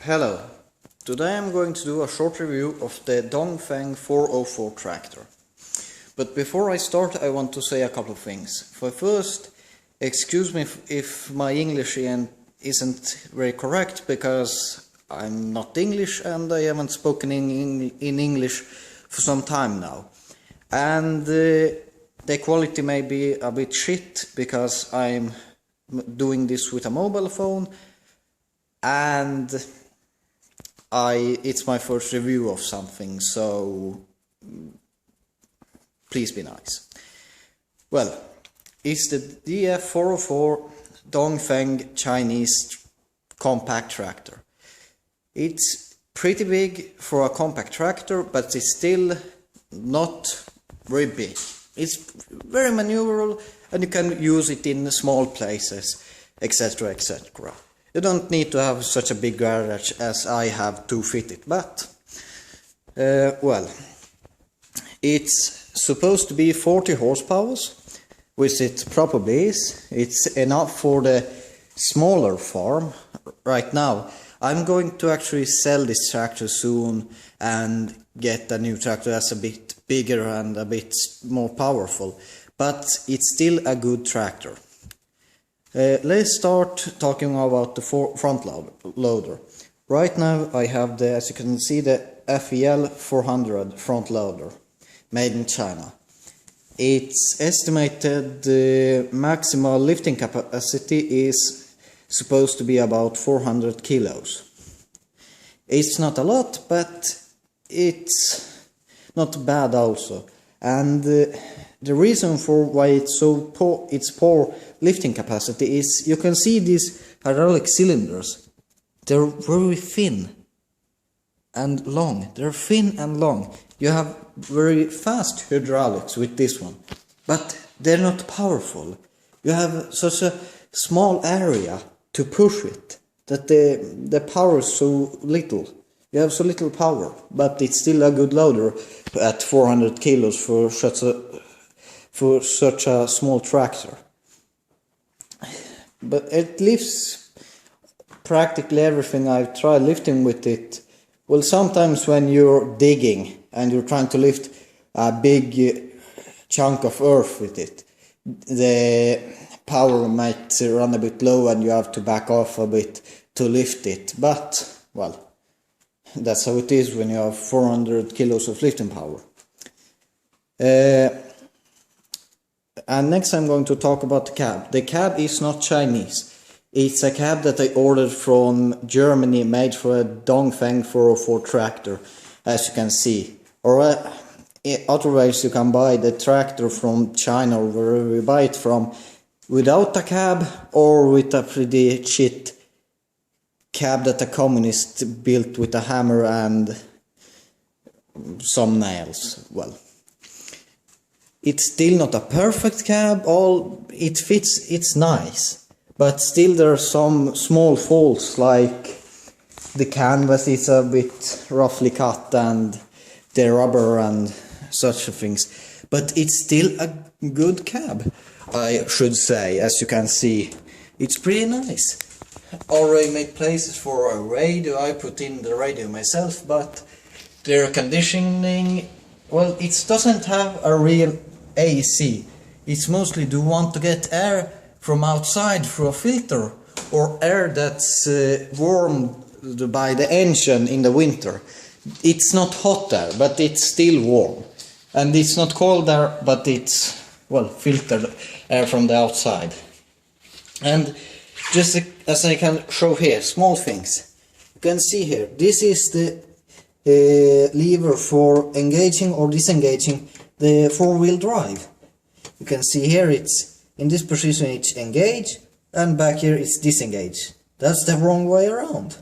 Hello, today I'm going to do a short review of the Feng 404 tractor. But before I start I want to say a couple of things. First, excuse me if my English isn't very correct, because I'm not English and I haven't spoken in English for some time now. And the quality may be a bit shit because I'm doing this with a mobile phone, and it's my first review of something, so please be nice. Well, it's the DF404 Dongfeng Chinese compact tractor. It's pretty big for a compact tractor, but it's still not very big. It's very maneuverable and you can use it in small places, etc, etc. You don't need to have such a big garage as I have to fit it, but well, it's supposed to be 40 horsepower, which it probably is. It's enough for the smaller farm right now. I'm going to actually sell this tractor soon and get a new tractor that's a bit bigger and a bit more powerful, but it's still a good tractor. Let's start talking about the front loader. Right now I have the, as you can see, the FEL 400 front loader, made in China. Its estimated maximal lifting capacity is supposed to be about 400 kilos. It's not a lot, but it's not bad also. And the reason for why it's so poor lifting capacity is, you can see these hydraulic cylinders. They're very thin and long. They're thin and long. You have very fast hydraulics with this one, but they're not powerful. You have such a small area to push it that the power is so little. You have so little power, but it's still a good loader at 400 kilos for such a small tractor. But it lifts practically everything I've tried lifting with it. Well, sometimes when you're digging and you're trying to lift a big chunk of earth with it, the power might run a bit low and you have to back off a bit to lift it. But, well, that's how it is when you have 400 kilos of lifting power. And next I'm going to talk about the cab. The cab is not Chinese. It's a cab that I ordered from Germany, made for a Dongfeng 404 tractor, as you can see. Or otherwise you can buy the tractor from China, or wherever you buy it from, without a cab or with a pretty shit cab that a communist built with a hammer and some nails. Well, it's still not a perfect cab. It fits, it's nice, but still there are some small faults, like the canvas is a bit roughly cut and the rubber and such things. But it's still a good cab, I should say. As you can see, it's pretty nice. Already made places for a radio. I put in the radio myself, but the air conditioning, well, it doesn't have a real AC. It's mostly, do you want to get air from outside through a filter, or air that's warmed by the engine in the winter. It's not hot air, but it's still warm. And it's not cold air, but it's, well, filtered air from the outside. And just as I can show here, small things. You can see here, this is the lever for engaging or disengaging the four-wheel drive. You can see here, it's in this position it's engage, and back here it's disengage. That's the wrong way around.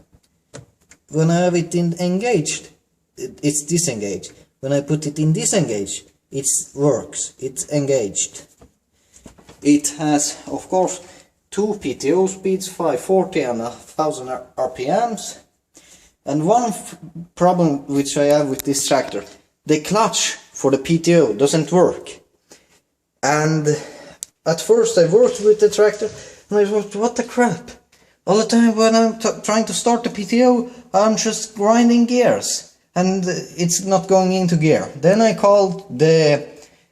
When I have it in engaged, it's disengaged. When I put it in disengage, it works, it's engaged. It has, of course, two PTO speeds, 540 and 1000 RPMs. And one problem which I have with this tractor, the clutch for the PTO doesn't work. And at first I worked with the tractor and I thought, what the crap? All the time when I'm trying to start the PTO, I'm just grinding gears and it's not going into gear. Then I called the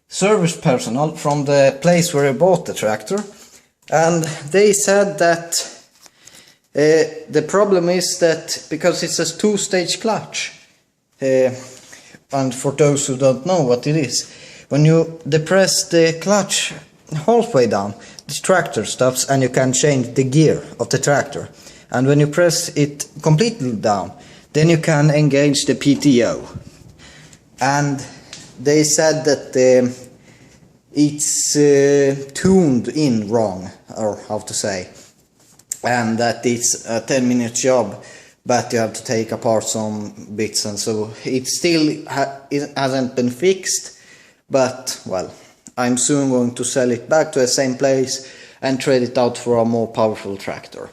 service personnel from the place where I bought the tractor, and they said that the problem is that because it's a two-stage clutch, and for those who don't know what it is, when you depress the clutch halfway down, the tractor stops and you can change the gear of the tractor. And when you press it completely down, then you can engage the PTO. And they said that it's tuned in wrong, or how to say, and that it's a 10-minute job, but you have to take apart some bits, and so it still it hasn't been fixed. But well, I'm soon going to sell it back to the same place and trade it out for a more powerful tractor.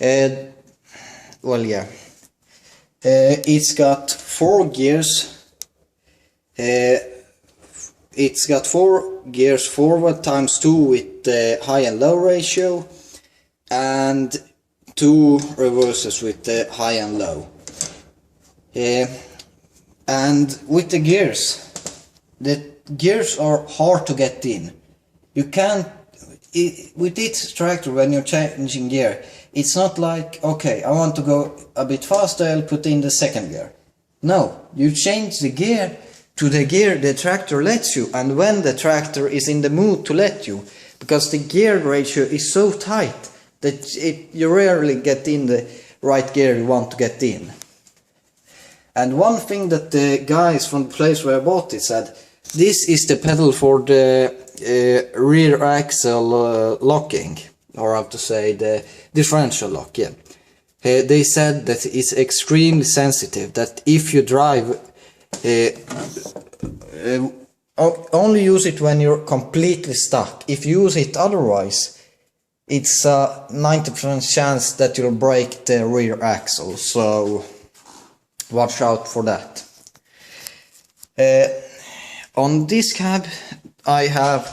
Well, yeah, it's got 4 gears. It's got 4 gears forward times 2 with the high and low ratio, and 2 reverses with the high and low. And with the gears are hard to get in. You can't, with this tractor, when you're changing gear, it's not like, okay, I want to go a bit faster, I'll put in the second gear. No, you change the gear to the gear the tractor lets you, and when the tractor is in the mood to let you, because the gear ratio is so tight that you rarely get in the right gear you want to get in. And one thing that the guys from the place where I bought it said, this is the pedal for the rear axle locking, or how to say, the differential lock, yeah. They said that it's extremely sensitive, that if you drive, only use it when you're completely stuck. If you use it otherwise, it's a 90% chance that you'll break the rear axle, so watch out for that. On this cab I have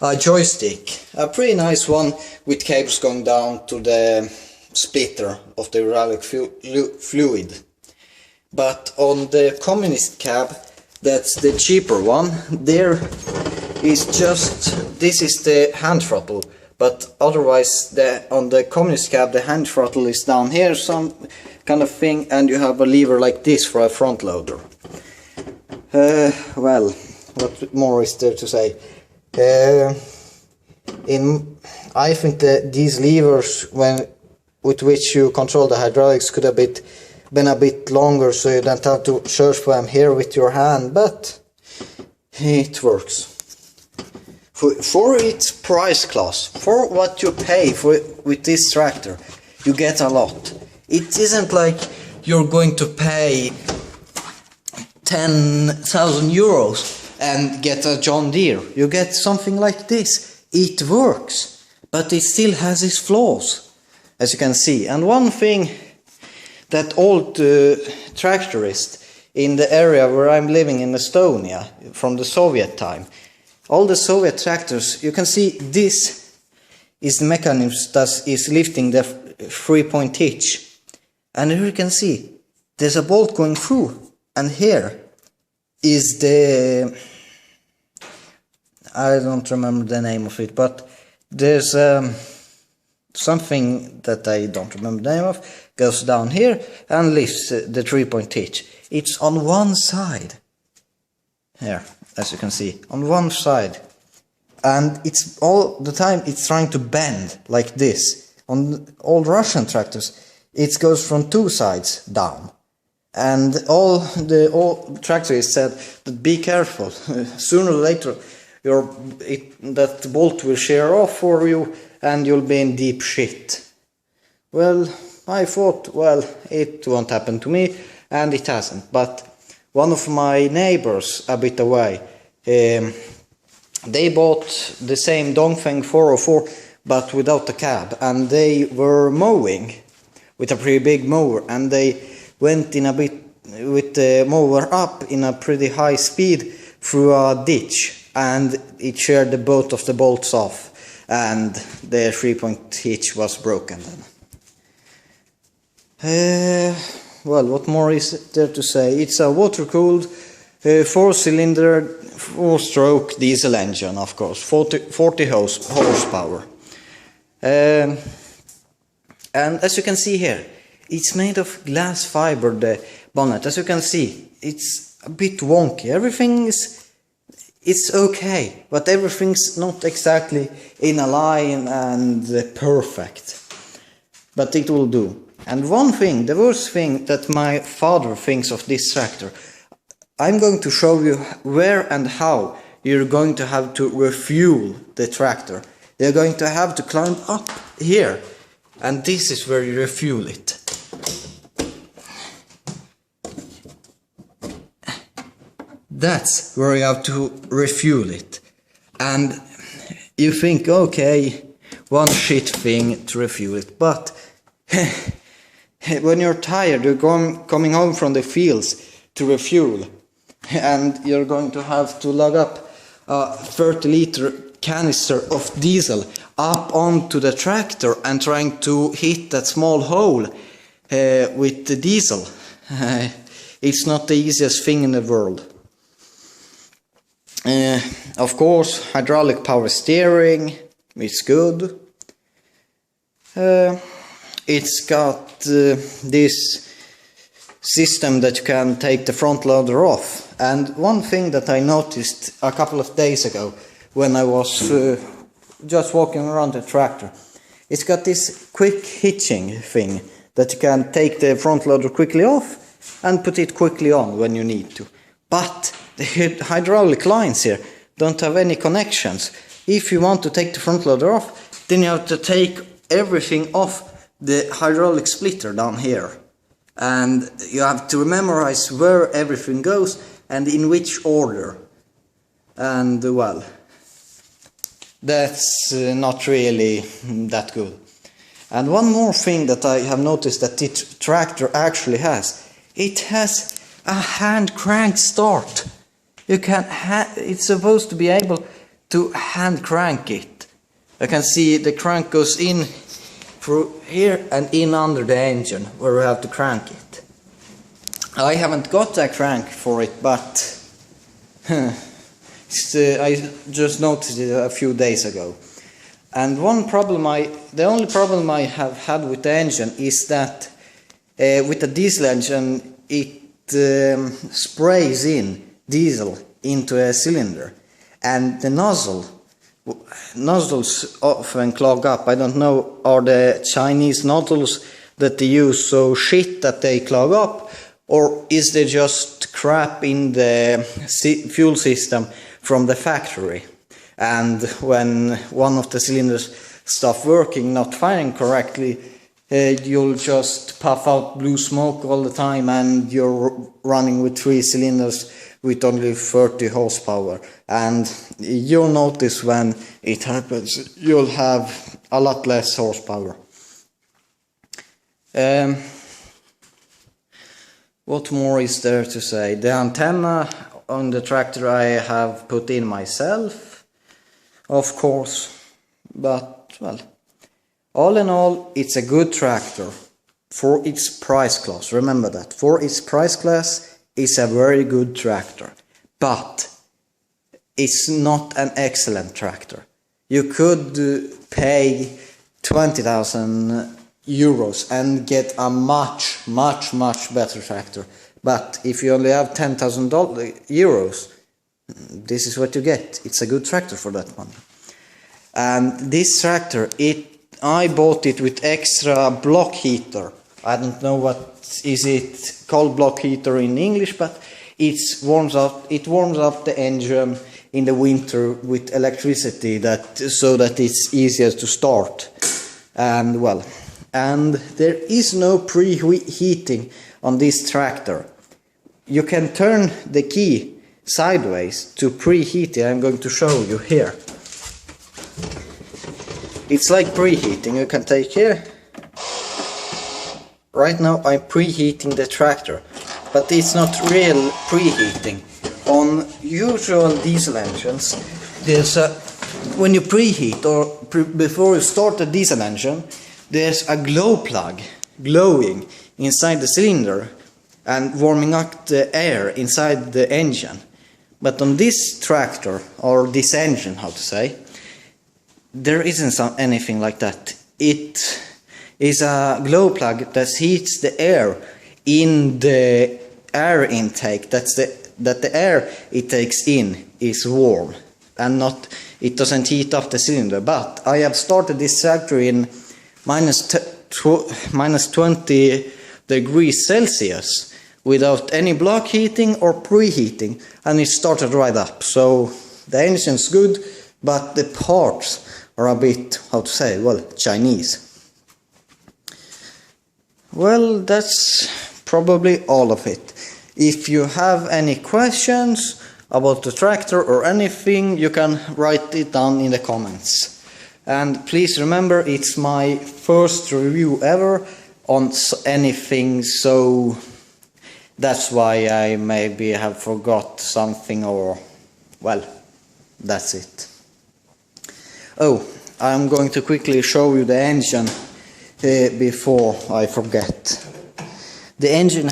a joystick, a pretty nice one with cables going down to the splitter of the hydraulic fluid. But on the communist cab, that's the cheaper one, there is just, this is the hand throttle, but otherwise on the communist cab the hand throttle is down here, some kind of thing, and you have a lever like this for a front loader. Well, what more is there to say? I think that these levers with which you control the hydraulics could have been a bit longer, so you don't have to search for them here with your hand, but it works. For its price class, for what you pay with this tractor, you get a lot. It isn't like you're going to pay 10,000 euros and get a John Deere. You get something like this. It works, but it still has its flaws, as you can see. And one thing that old tractorists in the area where I'm living in Estonia, from the Soviet time, all the Soviet tractors, you can see this is the mechanism that is lifting the 3-point hitch. And here you can see there's a bolt going through, and here is the, I don't remember the name of it, but there's something that I don't remember the name of, goes down here and lifts the 3-point hitch. It's on one side, here, as you can see, on one side, and it's all the time it's trying to bend like this. On old Russian tractors it goes from 2 sides down, and all the old tractorists said that be careful, sooner or later that bolt will shear off for you and you'll be in deep shit. Well, I thought, well, it won't happen to me, and it hasn't. But one of my neighbors a bit away, they bought the same Dongfeng 404 but without the cab, and they were mowing with a pretty big mower, and they went in a bit with the mower up in a pretty high speed through a ditch, and it sheared both of the bolts off, and the 3-point hitch was broken then. Well, what more is there to say? It's a water-cooled 4-cylinder, 4-stroke diesel engine, of course, 40 horsepower. And as you can see here, it's made of glass fiber, the bonnet. As you can see, it's a bit wonky. Everything it's okay, but everything's not exactly in a line and perfect. But it will do. And one thing, the worst thing that my father thinks of this tractor, I'm going to show you where and how you're going to have to refuel the tractor. You're going to have to climb up here, and this is where you refuel it. That's where you have to refuel it. And you think, okay, one shit thing to refuel it, but when you're tired, you're coming home from the fields to refuel, and you're going to have to lug up a 30-liter canister of diesel up onto the tractor and trying to hit that small hole with the diesel. It's not the easiest thing in the world. Of course, hydraulic power steering, it's good. It's got this system that you can take the front loader off. And one thing that I noticed a couple of days ago when I was just walking around the tractor, it's got this quick hitching thing that you can take the front loader quickly off and put it quickly on when you need to. But the hydraulic lines here don't have any connections. If you want to take the front loader off, then you have to take everything off the hydraulic splitter down here. And you have to memorize where everything goes and in which order. And well, that's not really that good. And one more thing that I have noticed that this tractor actually has, it has a hand crank start. You can it's supposed to be able to hand crank it. You can see the crank goes in through here and in under the engine where we have to crank it. I haven't got a crank for it, but I just noticed it a few days ago. And the only problem I have had with the engine is that with the diesel engine it sprays in diesel into a cylinder, and the nozzles often clog up. I don't know, are the Chinese nozzles that they use so shit that they clog up, or is there just crap in the fuel system from the factory, and when one of the cylinders stops working, not firing correctly, you'll just puff out blue smoke all the time and you're running with 3 cylinders with only 30 horsepower. And you'll notice when it happens, you'll have a lot less horsepower. What more is there to say? The antenna on the tractor I have put in myself, of course, but well, all in all, it's a good tractor for its price class. Remember that. For its price class, it's a very good tractor. But it's not an excellent tractor. You could pay 20,000 euros and get a much better tractor. But if you only have 10,000 euros, this is what you get. It's a good tractor for that money. And this tractor, I bought it with extra block heater. I don't know what is it called, block heater in English, but it warms up the engine in the winter with electricity so that it's easier to start. And well, and there is no preheating on this tractor. You can turn the key sideways to preheat it. I'm going to show you here. It's like preheating. You can take here. Right now I'm preheating the tractor, but it's not real preheating. On usual diesel engines, there's when you preheat or before you start the diesel engine, there's a glow plug glowing inside the cylinder and warming up the air inside the engine. But on this tractor, or this engine, how to say, there isn't anything like that. It is a glow plug that heats the air in the air intake. That the air it takes in is warm and it doesn't heat up the cylinder. But I have started this tractor in minus 20 degrees Celsius without any block heating or preheating, and it started right up. So the engine's good, but the parts are a bit, how to say, well, Chinese. Well, that's probably all of it. If you have any questions about the tractor or anything, you can write it down in the comments. And please remember, it's my first review ever on anything, so that's why I maybe have forgot something, or, well, that's it. Oh, I'm going to quickly show you the engine before I forget. The engine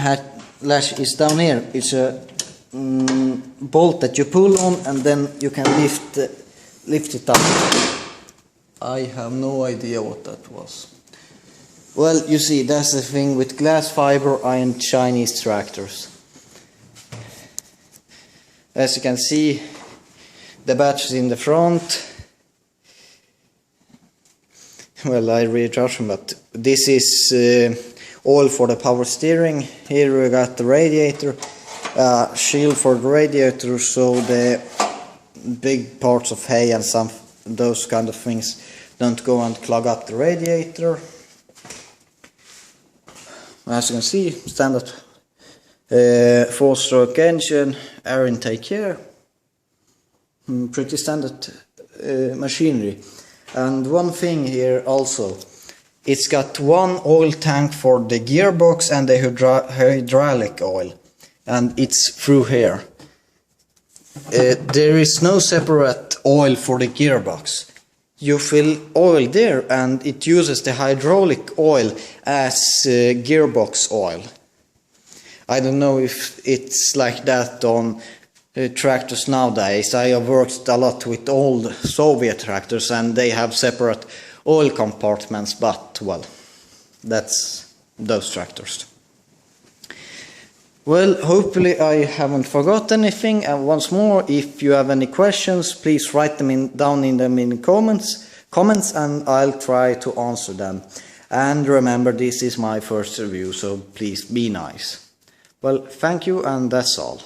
latch is down here. It's a bolt that you pull on, and then you can lift it up. I have no idea what that was. Well, you see, that's the thing with glass fiber and Chinese tractors. As you can see, the batteries in the front. Well, I really trust them, but this is oil for the power steering. Here we got the radiator, shield for the radiator, so the big parts of hay and those kind of things don't go and clog up the radiator. As you can see, standard 4-stroke engine, air intake here, pretty standard machinery. And one thing here also, it's got one oil tank for the gearbox and the hydraulic oil, and it's through here. There is no separate oil for the gearbox. You fill oil there and it uses the hydraulic oil as gearbox oil. I don't know if it's like that on tractors nowadays. I have worked a lot with old Soviet tractors and they have separate oil compartments, but well, that's those tractors. Well, hopefully I haven't forgot anything, and once more, if you have any questions, please write them down in the comments, and I'll try to answer them. And remember, this is my first review, so please be nice. Well, thank you, and that's all.